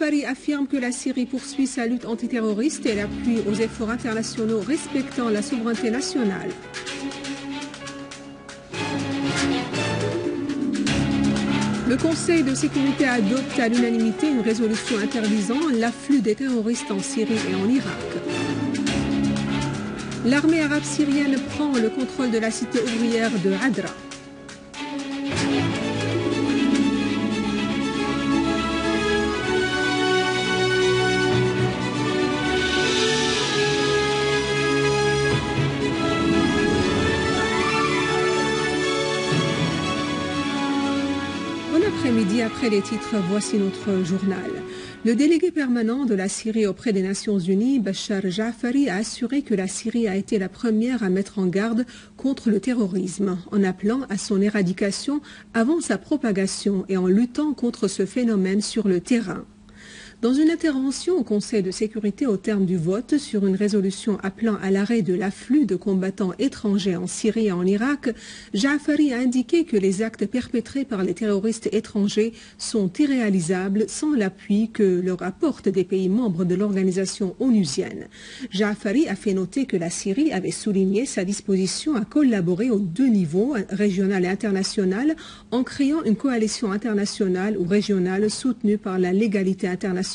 Jaafari affirme que la Syrie poursuit sa lutte antiterroriste et l'appuie aux efforts internationaux respectant la souveraineté nationale. Le Conseil de sécurité adopte à l'unanimité une résolution interdisant l'afflux des terroristes en Syrie et en Irak. L'armée arabe syrienne prend le contrôle de la cité ouvrière de Hadra. Après-midi, après les titres, voici notre journal. Le délégué permanent de la Syrie auprès des Nations Unies, Bachar Jaafari, a assuré que la Syrie a été la première à mettre en garde contre le terrorisme, en appelant à son éradication avant sa propagation et en luttant contre ce phénomène sur le terrain. Dans une intervention au Conseil de sécurité au terme du vote sur une résolution appelant à l'arrêt de l'afflux de combattants étrangers en Syrie et en Irak, Jaafari a indiqué que les actes perpétrés par les terroristes étrangers sont irréalisables sans l'appui que leur apportent des pays membres de l'organisation onusienne. Jaafari a fait noter que la Syrie avait souligné sa disposition à collaborer aux deux niveaux, régional et international, en créant une coalition internationale ou régionale soutenue par la légalité internationale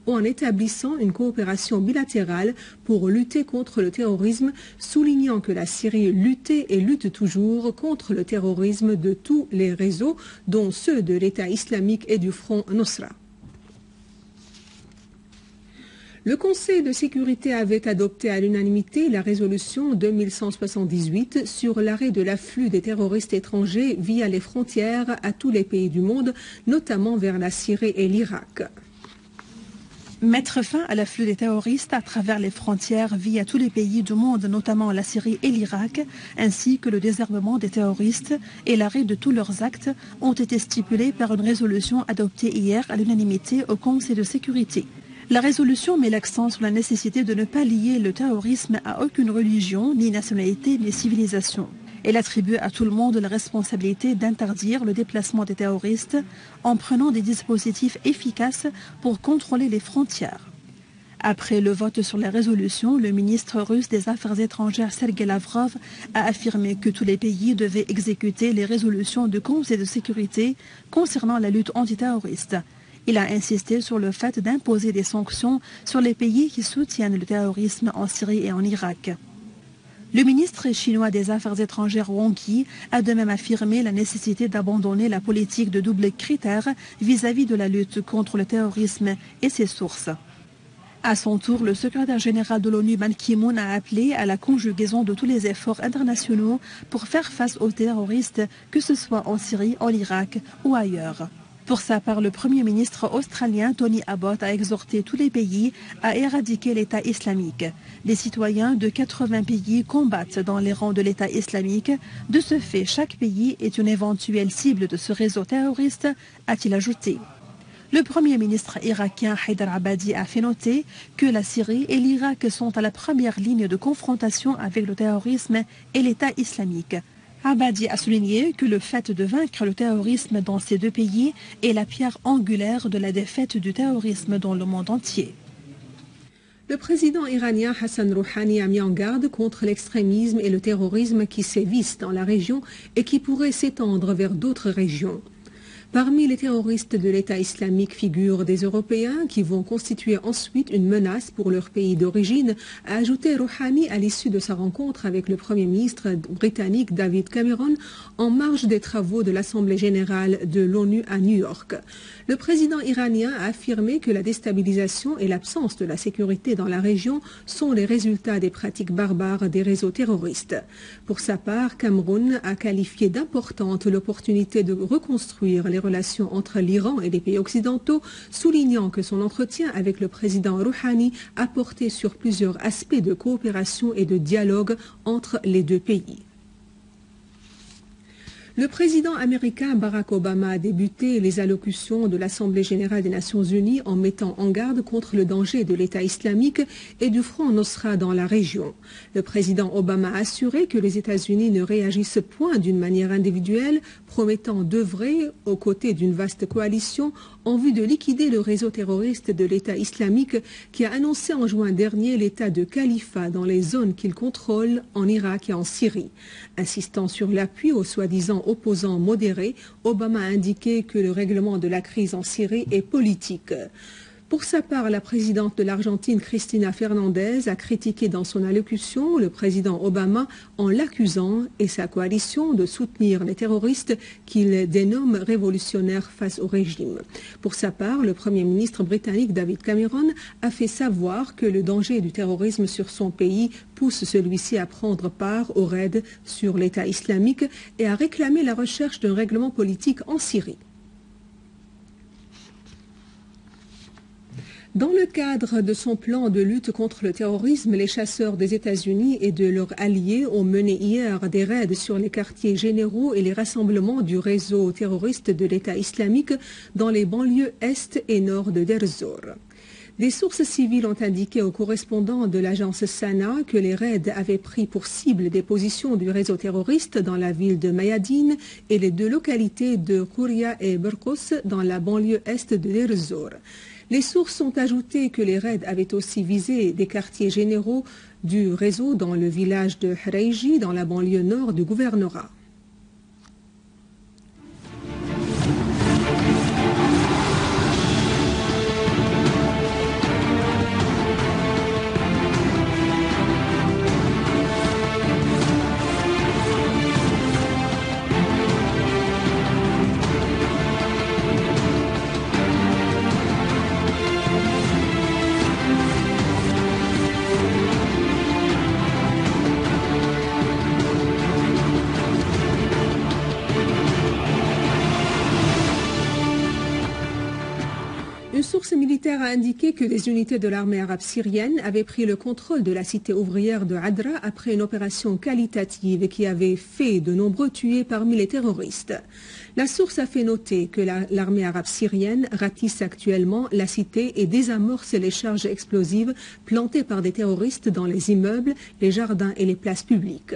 ou en établissant une coopération bilatérale pour lutter contre le terrorisme, soulignant que la Syrie luttait et lutte toujours contre le terrorisme de tous les réseaux, dont ceux de l'État islamique et du Front Nusra. Le Conseil de sécurité avait adopté à l'unanimité la résolution 2178 sur l'arrêt de l'afflux des terroristes étrangers via les frontières à tous les pays du monde, notamment vers la Syrie et l'Irak. Mettre fin à l'afflux des terroristes à travers les frontières via tous les pays du monde, notamment la Syrie et l'Irak, ainsi que le désarmement des terroristes et l'arrêt de tous leurs actes ont été stipulés par une résolution adoptée hier à l'unanimité au Conseil de sécurité. La résolution met l'accent sur la nécessité de ne pas lier le terrorisme à aucune religion, ni nationalité, ni civilisation. Elle attribue à tout le monde la responsabilité d'interdire le déplacement des terroristes en prenant des dispositifs efficaces pour contrôler les frontières. Après le vote sur la résolution, le ministre russe des Affaires étrangères Sergei Lavrov a affirmé que tous les pays devaient exécuter les résolutions du Conseil de sécurité concernant la lutte antiterroriste. Il a insisté sur le fait d'imposer des sanctions sur les pays qui soutiennent le terrorisme en Syrie et en Irak. Le ministre chinois des Affaires étrangères Wang Yi a de même affirmé la nécessité d'abandonner la politique de double critère vis-à-vis de la lutte contre le terrorisme et ses sources. À son tour, le secrétaire général de l'ONU Ban Ki-moon a appelé à la conjugaison de tous les efforts internationaux pour faire face aux terroristes, que ce soit en Syrie, en Irak ou ailleurs. Pour sa part, le Premier ministre australien Tony Abbott a exhorté tous les pays à éradiquer l'État islamique. Les citoyens de 80 pays combattent dans les rangs de l'État islamique. De ce fait, chaque pays est une éventuelle cible de ce réseau terroriste, a-t-il ajouté. Le Premier ministre irakien Haïdar Abadi a fait noter que la Syrie et l'Irak sont à la première ligne de confrontation avec le terrorisme et l'État islamique. Abadi a souligné que le fait de vaincre le terrorisme dans ces deux pays est la pierre angulaire de la défaite du terrorisme dans le monde entier. Le président iranien Hassan Rouhani a mis en garde contre l'extrémisme et le terrorisme qui sévissent dans la région et qui pourraient s'étendre vers d'autres régions. Parmi les terroristes de l'État islamique figurent des Européens qui vont constituer ensuite une menace pour leur pays d'origine, a ajouté Rouhani à l'issue de sa rencontre avec le Premier ministre britannique David Cameron en marge des travaux de l'Assemblée générale de l'ONU à New York. Le président iranien a affirmé que la déstabilisation et l'absence de la sécurité dans la région sont les résultats des pratiques barbares des réseaux terroristes. Pour sa part, Cameroun a qualifié d'importante l'opportunité de reconstruire les relations entre l'Iran et les pays occidentaux, soulignant que son entretien avec le président Rouhani a porté sur plusieurs aspects de coopération et de dialogue entre les deux pays. Le président américain Barack Obama a débuté les allocutions de l'Assemblée générale des Nations unies en mettant en garde contre le danger de l'État islamique et du Front Nosra dans la région. Le président Obama a assuré que les États-Unis ne réagissent point d'une manière individuelle, promettant d'œuvrer aux côtés d'une vaste coalition en vue de liquider le réseau terroriste de l'État islamique qui a annoncé en juin dernier l'état de califat dans les zones qu'il contrôle en Irak et en Syrie. Insistant sur l'appui aux soi-disant opposants modérés, Obama a indiqué que le règlement de la crise en Syrie est politique. Pour sa part, la présidente de l'Argentine, Cristina Fernandez, a critiqué dans son allocution le président Obama en l'accusant et sa coalition de soutenir les terroristes qu'il dénomme révolutionnaires face au régime. Pour sa part, le Premier ministre britannique David Cameron a fait savoir que le danger du terrorisme sur son pays pousse celui-ci à prendre part au raid sur l'État islamique et à réclamer la recherche d'un règlement politique en Syrie. Dans le cadre de son plan de lutte contre le terrorisme, les chasseurs des États-Unis et de leurs alliés ont mené hier des raids sur les quartiers généraux et les rassemblements du réseau terroriste de l'État islamique dans les banlieues est et nord de Deir ez-Zor. Des sources civiles ont indiqué aux correspondants de l'agence SANA que les raids avaient pris pour cible des positions du réseau terroriste dans la ville de Mayadine et les deux localités de Kouria et Berkos dans la banlieue est de Deir ez-Zor. Les sources ont ajouté que les raids avaient aussi visé des quartiers généraux du réseau dans le village de Hreiji, dans la banlieue nord du gouvernorat. Une source militaire a indiqué que des unités de l'armée arabe syrienne avaient pris le contrôle de la cité ouvrière de Adra après une opération qualitative qui avait fait de nombreux tués parmi les terroristes. La source a fait noter que l'armée arabe syrienne ratisse actuellement la cité et désamorce les charges explosives plantées par des terroristes dans les immeubles, les jardins et les places publiques.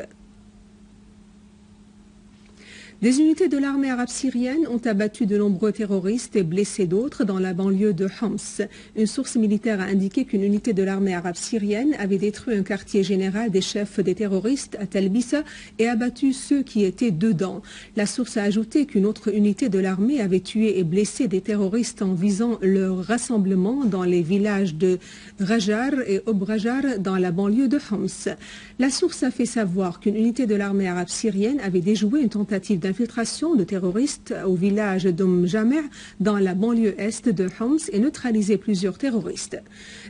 Des unités de l'armée arabe syrienne ont abattu de nombreux terroristes et blessé d'autres dans la banlieue de Homs. Une source militaire a indiqué qu'une unité de l'armée arabe syrienne avait détruit un quartier général des chefs des terroristes à Tel Bissa et abattu ceux qui étaient dedans. La source a ajouté qu'une autre unité de l'armée avait tué et blessé des terroristes en visant leur rassemblement dans les villages de Rajar et Obrajar dans la banlieue de Homs. La source a fait savoir qu'une unité de l'armée arabe syrienne avait déjoué une tentative d'infiltration de terroristes au village d'Jamer dans la banlieue est de Homs et neutralisé plusieurs terroristes.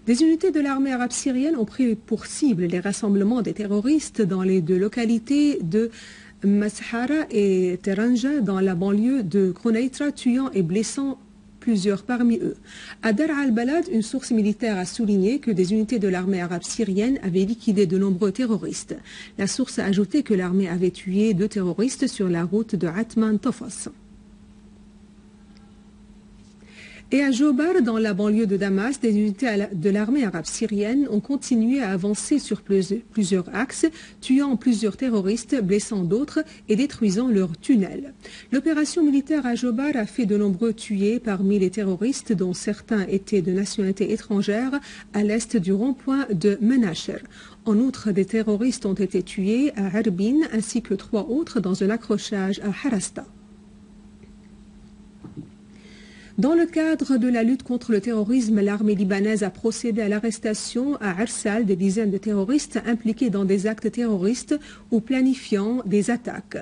Des unités de l'armée arabe syrienne ont pris pour cible les rassemblements des terroristes dans les deux localités de Mashara et Teranja dans la banlieue de Kouneitra, tuant et blessant plusieurs parmi eux. À Dar al-Balad, une source militaire a souligné que des unités de l'armée arabe syrienne avaient liquidé de nombreux terroristes. La source a ajouté que l'armée avait tué 2 terroristes sur la route de Atman-Tofas. Et à Jobar, dans la banlieue de Damas, des unités de l'armée arabe syrienne ont continué à avancer sur plusieurs axes, tuant plusieurs terroristes, blessant d'autres et détruisant leurs tunnels. L'opération militaire à Jobar a fait de nombreux tués parmi les terroristes, dont certains étaient de nationalité étrangère, à l'est du rond-point de Menasher. En outre, des terroristes ont été tués à Harbin ainsi que 3 autres dans un accrochage à Harasta. Dans le cadre de la lutte contre le terrorisme, l'armée libanaise a procédé à l'arrestation à Arsal des dizaines de terroristes impliqués dans des actes terroristes ou planifiant des attaques.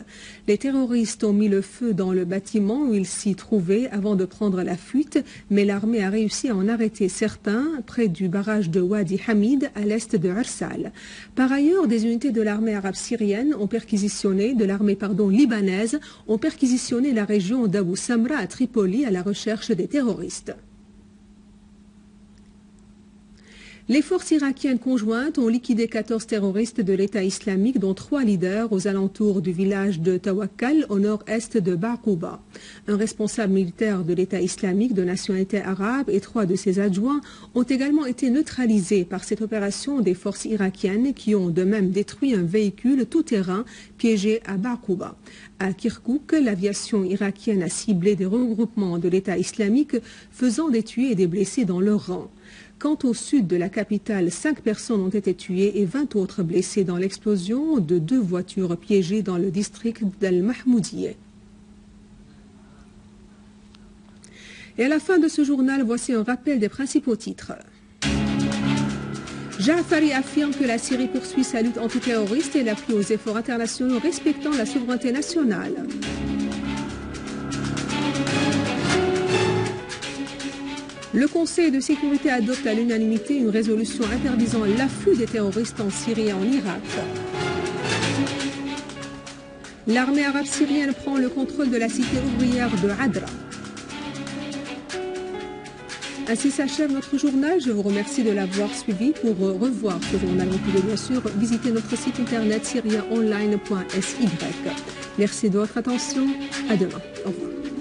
Les terroristes ont mis le feu dans le bâtiment où ils s'y trouvaient avant de prendre la fuite, mais l'armée a réussi à en arrêter certains près du barrage de Wadi Hamid à l'est de Arsal. Par ailleurs, des unités de l'armée arabe syrienne ont perquisitionné, libanaise, ont perquisitionné la région d'Abu Samra à Tripoli à la recherche des terroristes. Les forces irakiennes conjointes ont liquidé 14 terroristes de l'État islamique, dont 3 leaders aux alentours du village de Tawakkal, au nord-est de Baqouba. Un responsable militaire de l'État islamique de nationalité arabe et 3 de ses adjoints ont également été neutralisés par cette opération des forces irakiennes qui ont de même détruit un véhicule tout-terrain piégé à Baqouba. À Kirkouk, l'aviation irakienne a ciblé des regroupements de l'État islamique, faisant des tués et des blessés dans leur rang. Quant au sud de la capitale, 5 personnes ont été tuées et 20 autres blessées dans l'explosion de 2 voitures piégées dans le district d'Al-Mahmoudiyeh. Et à la fin de ce journal, voici un rappel des principaux titres. Ja'fari affirme que la Syrie poursuit sa lutte antiterroriste et l'appui aux efforts internationaux respectant la souveraineté nationale. Le Conseil de sécurité adopte à l'unanimité une résolution interdisant l'afflux des terroristes en Syrie et en Irak. L'armée arabe syrienne prend le contrôle de la cité ouvrière de Hadra. Ainsi s'achève notre journal. Je vous remercie de l'avoir suivi. Pour revoir ce journal, vous pouvez bien sûr visiter notre site internet syriaonline.sy. Merci de votre attention. À demain. Au revoir.